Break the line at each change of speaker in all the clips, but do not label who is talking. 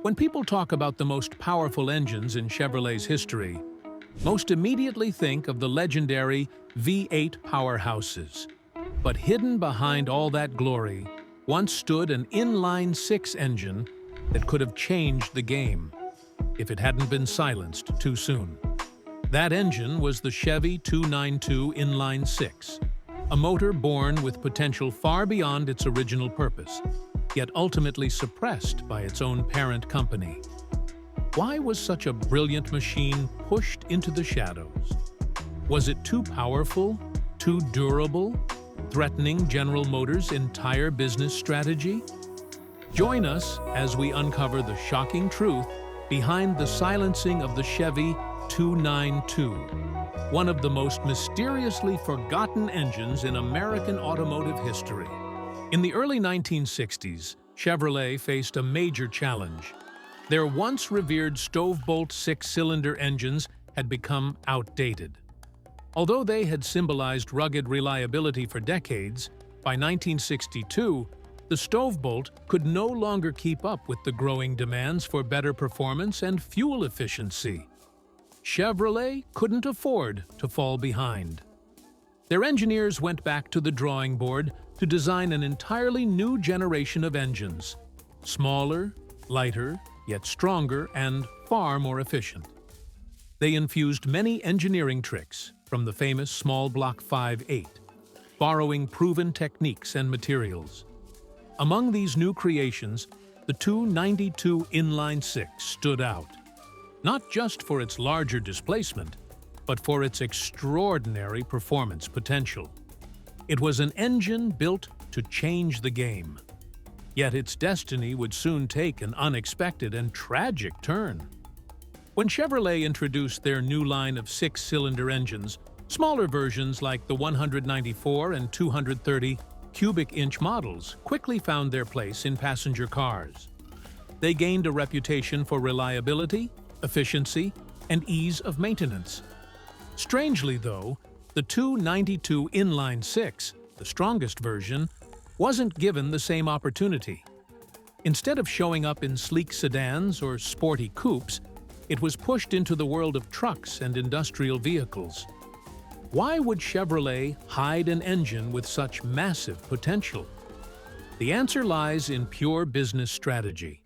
When people talk about the most powerful engines in Chevrolet's history, most immediately think of the legendary V8 powerhouses. But hidden behind all that glory once stood an inline-six engine that could have changed the game if it hadn't been silenced too soon. That engine was the Chevy 292 Inline-6, a motor born with potential far beyond its original purpose, yet ultimately suppressed by its own parent company. Why was such a brilliant machine pushed into the shadows? Was it too powerful, too durable, threatening General Motors' entire business strategy? Join us as we uncover the shocking truth behind the silencing of the Chevy 292, one of the most mysteriously forgotten engines in American automotive history. In the early 1960s, Chevrolet faced a major challenge. Their once revered stove-bolt six-cylinder engines had become outdated. Although they had symbolized rugged reliability for decades, by 1962, the stove-bolt could no longer keep up with the growing demands for better performance and fuel efficiency. Chevrolet couldn't afford to fall behind. Their engineers went back to the drawing board to design an entirely new generation of engines, smaller, lighter, yet stronger and far more efficient. They infused many engineering tricks from the famous small block 5.8, borrowing proven techniques and materials. Among these new creations, the 292 Inline-6 stood out, not just for its larger displacement, but for its extraordinary performance potential. It was an engine built to change the game. Yet its destiny would soon take an unexpected and tragic turn. When Chevrolet introduced their new line of six-cylinder engines, smaller versions like the 194 and 230 cubic-inch models quickly found their place in passenger cars. They gained a reputation for reliability, efficiency, and ease of maintenance. Strangely, though, the 292 Inline-6, the strongest version, wasn't given the same opportunity. Instead of showing up in sleek sedans or sporty coupes, it was pushed into the world of trucks and industrial vehicles. Why would Chevrolet hide an engine with such massive potential? The answer lies in pure business strategy.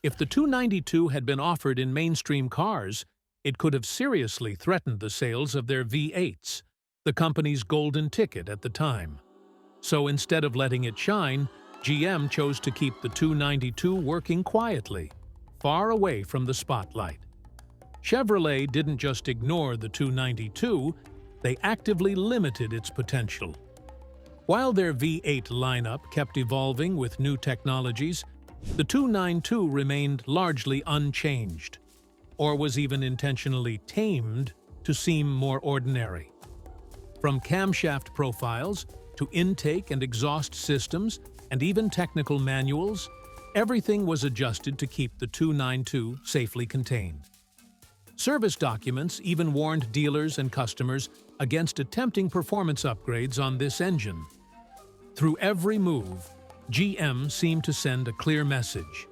If the 292 had been offered in mainstream cars, it could have seriously threatened the sales of their V8s, the company's golden ticket at the time. So instead of letting it shine, GM chose to keep the 292 working quietly, far away from the spotlight. Chevrolet didn't just ignore the 292, they actively limited its potential. While their V8 lineup kept evolving with new technologies, the 292 remained largely unchanged, or was even intentionally tamed to seem more ordinary. From camshaft profiles to intake and exhaust systems and even technical manuals, everything was adjusted to keep the 292 safely contained. Service documents even warned dealers and customers against attempting performance upgrades on this engine. Through every move, GM seemed to send a clear message.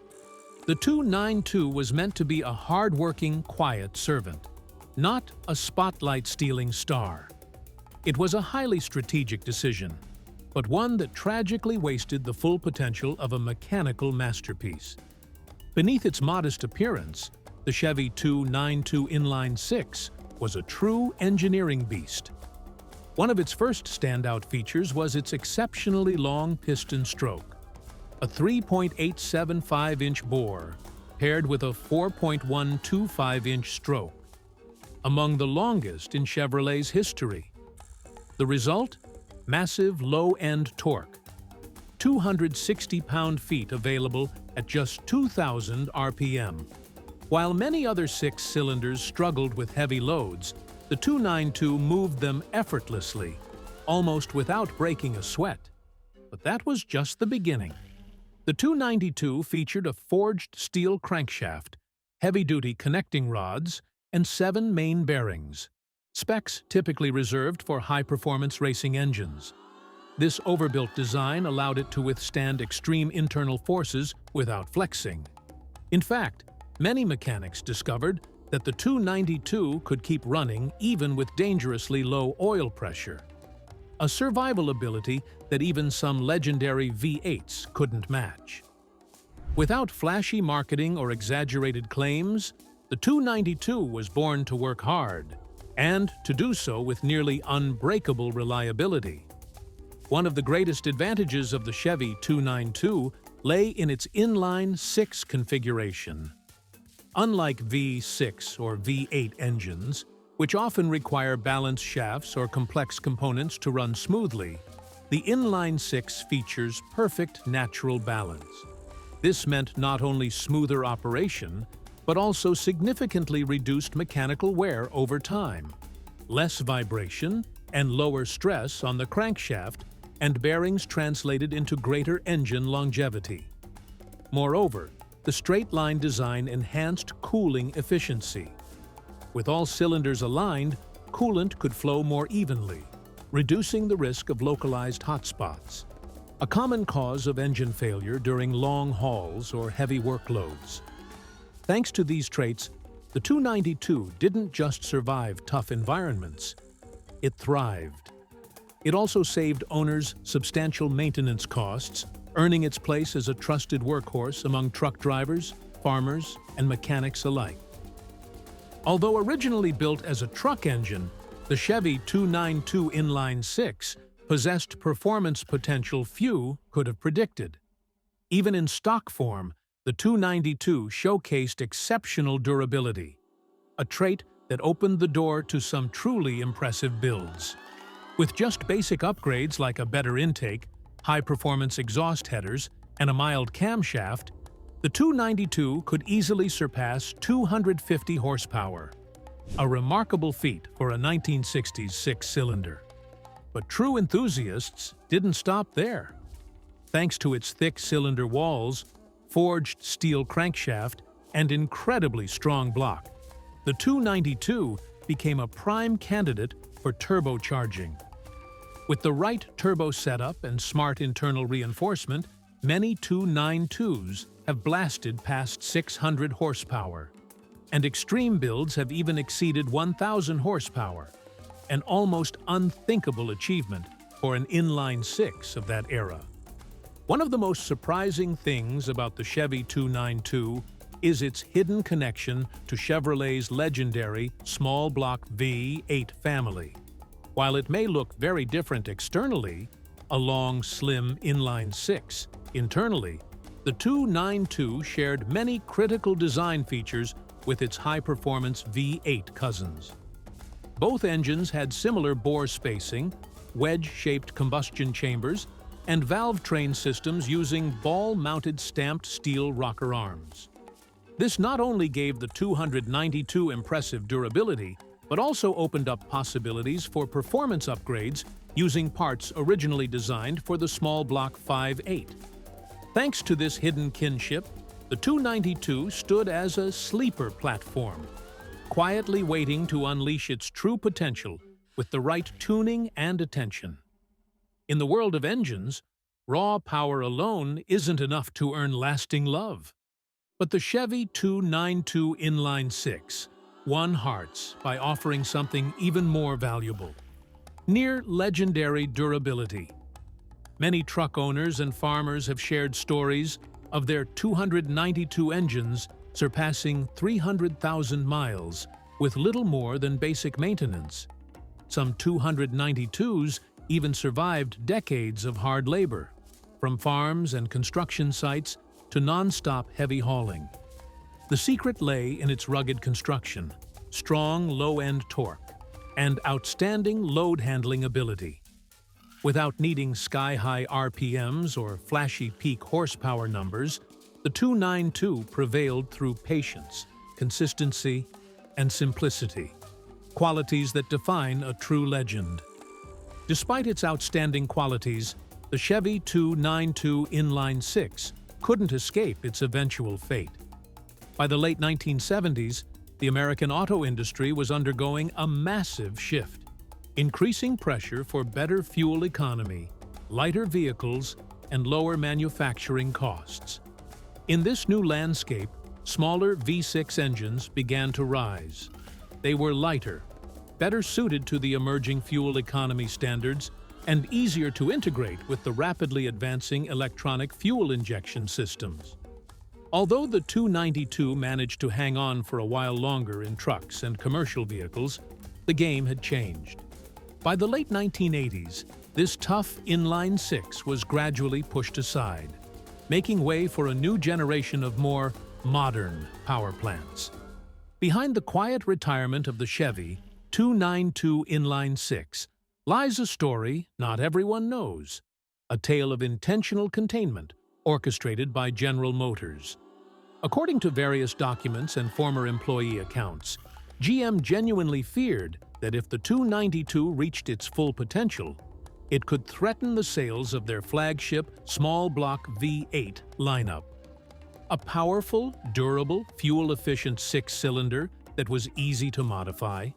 The 292 was meant to be a hard-working, quiet servant, not a spotlight-stealing star. It was a highly strategic decision, but one that tragically wasted the full potential of a mechanical masterpiece. Beneath its modest appearance, the Chevy 292 Inline-6 was a true engineering beast. One of its first standout features was its exceptionally long piston stroke, a 3.875-inch bore paired with a 4.125-inch stroke, among the longest in Chevrolet's history. The result? Massive low-end torque, 260 pound-feet available at just 2,000 RPM. While many other six-cylinders struggled with heavy loads, the 292 moved them effortlessly, almost without breaking a sweat. But that was just the beginning. The 292 featured a forged steel crankshaft, heavy-duty connecting rods, and 7 main bearings, specs typically reserved for high-performance racing engines. This overbuilt design allowed it to withstand extreme internal forces without flexing. In fact, many mechanics discovered that the 292 could keep running even with dangerously low oil pressure, a survival ability that even some legendary V8s couldn't match. Without flashy marketing or exaggerated claims, the 292 was born to work hard, and to do so with nearly unbreakable reliability. One of the greatest advantages of the Chevy 292 lay in its inline-6 configuration. Unlike V6 or V8 engines, which often require balanced shafts or complex components to run smoothly, the inline-6 features perfect natural balance. This meant not only smoother operation, but also significantly reduced mechanical wear over time, less vibration and lower stress on the crankshaft, and bearings translated into greater engine longevity. Moreover, the straight-line design enhanced cooling efficiency. With all cylinders aligned, coolant could flow more evenly, reducing the risk of localized hotspots, a common cause of engine failure during long hauls or heavy workloads. Thanks to these traits, the 292 didn't just survive tough environments, it thrived. It also saved owners substantial maintenance costs, earning its place as a trusted workhorse among truck drivers, farmers, and mechanics alike. Although originally built as a truck engine, the Chevy 292 Inline-6 possessed performance potential few could have predicted. Even in stock form, the 292 showcased exceptional durability, a trait that opened the door to some truly impressive builds. With just basic upgrades like a better intake, high-performance exhaust headers, and a mild camshaft, the 292 could easily surpass 250 horsepower, a remarkable feat for a 1960s six-cylinder. But true enthusiasts didn't stop there. Thanks to its thick cylinder walls, forged steel crankshaft, and incredibly strong block, the 292 became a prime candidate for turbocharging. With the right turbo setup and smart internal reinforcement, many 292s have blasted past 600 horsepower, and extreme builds have even exceeded 1,000 horsepower, an almost unthinkable achievement for an inline-6 of that era. One of the most surprising things about the Chevy 292 is its hidden connection to Chevrolet's legendary small block V8 family. While it may look very different externally, a long, slim inline-6, internally, the 292 shared many critical design features with its high-performance V8 cousins. Both engines had similar bore spacing, wedge-shaped combustion chambers, and valve train systems using ball-mounted stamped steel rocker arms. This not only gave the 292 impressive durability, but also opened up possibilities for performance upgrades using parts originally designed for the small block 5.8. Thanks to this hidden kinship, the 292 stood as a sleeper platform, quietly waiting to unleash its true potential with the right tuning and attention. In the world of engines, raw power alone isn't enough to earn lasting love. But the Chevy 292 Inline-6 won hearts by offering something even more valuable: near legendary durability. Many truck owners and farmers have shared stories of their 292 engines surpassing 300,000 miles with little more than basic maintenance. Some 292s even survived decades of hard labor, from farms and construction sites to non-stop heavy hauling. The secret lay in its rugged construction, strong low-end torque, and outstanding load-handling ability. Without needing sky-high RPMs or flashy peak horsepower numbers, the 292 prevailed through patience, consistency, and simplicity, qualities that define a true legend. Despite its outstanding qualities, the Chevy 292 Inline-6 couldn't escape its eventual fate. By the late 1970s, the American auto industry was undergoing a massive shift, increasing pressure for better fuel economy, lighter vehicles, and lower manufacturing costs. In this new landscape, smaller V6 engines began to rise. They were lighter, better suited to the emerging fuel economy standards, and easier to integrate with the rapidly advancing electronic fuel injection systems. Although the 292 managed to hang on for a while longer in trucks and commercial vehicles, the game had changed. By the late 1980s, this tough inline-6 was gradually pushed aside, making way for a new generation of more modern power plants. Behind the quiet retirement of the Chevy 292 inline-6 lies a story not everyone knows, a tale of intentional containment orchestrated by General Motors. According to various documents and former employee accounts, GM genuinely feared that if the 292 reached its full potential, it could threaten the sales of their flagship small-block V8 lineup. A powerful, durable, fuel-efficient six-cylinder that was easy to modify.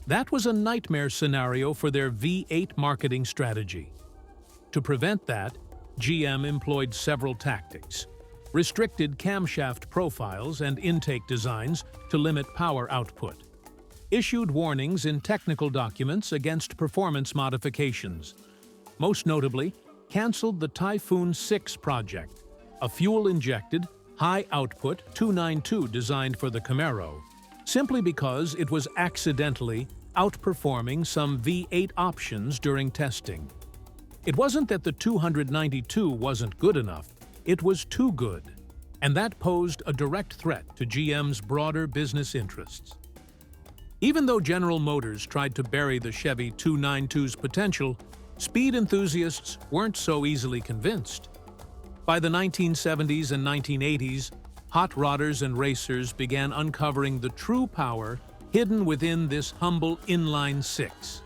That was a nightmare scenario for their V8 marketing strategy. To prevent that, GM employed several tactics, restricted camshaft profiles and intake designs to limit power output, issued warnings in technical documents against performance modifications, most notably, canceled the Typhoon 6 project, a fuel-injected, high-output 292 designed for the Camaro, simply because it was accidentally outperforming some V8 options during testing. It wasn't that the 292 wasn't good enough, it was too good, and that posed a direct threat to GM's broader business interests. Even though General Motors tried to bury the Chevy 292's potential, speed enthusiasts weren't so easily convinced. By the 1970s and 1980s, hot rodders and racers began uncovering the true power hidden within this humble inline-6.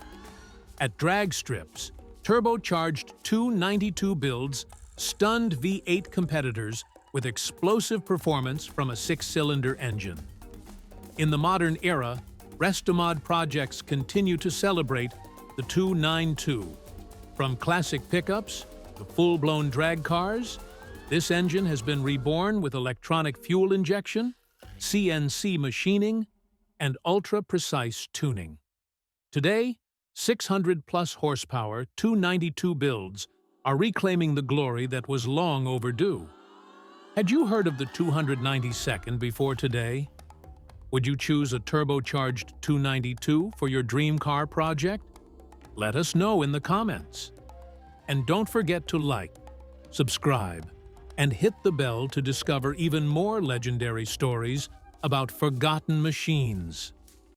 At drag strips, turbocharged 292 builds stunned V8 competitors with explosive performance from a six-cylinder engine. In the modern era, Restomod projects continue to celebrate the 292. From classic pickups to full-blown drag cars, this engine has been reborn with electronic fuel injection, CNC machining, and ultra-precise tuning. Today, 600-plus horsepower 292 builds are reclaiming the glory that was long overdue. Had you heard of the 292nd before today? Would you choose a turbocharged 292 for your dream car project? Let us know in the comments. And don't forget to like, subscribe, and hit the bell to discover even more legendary stories about forgotten machines.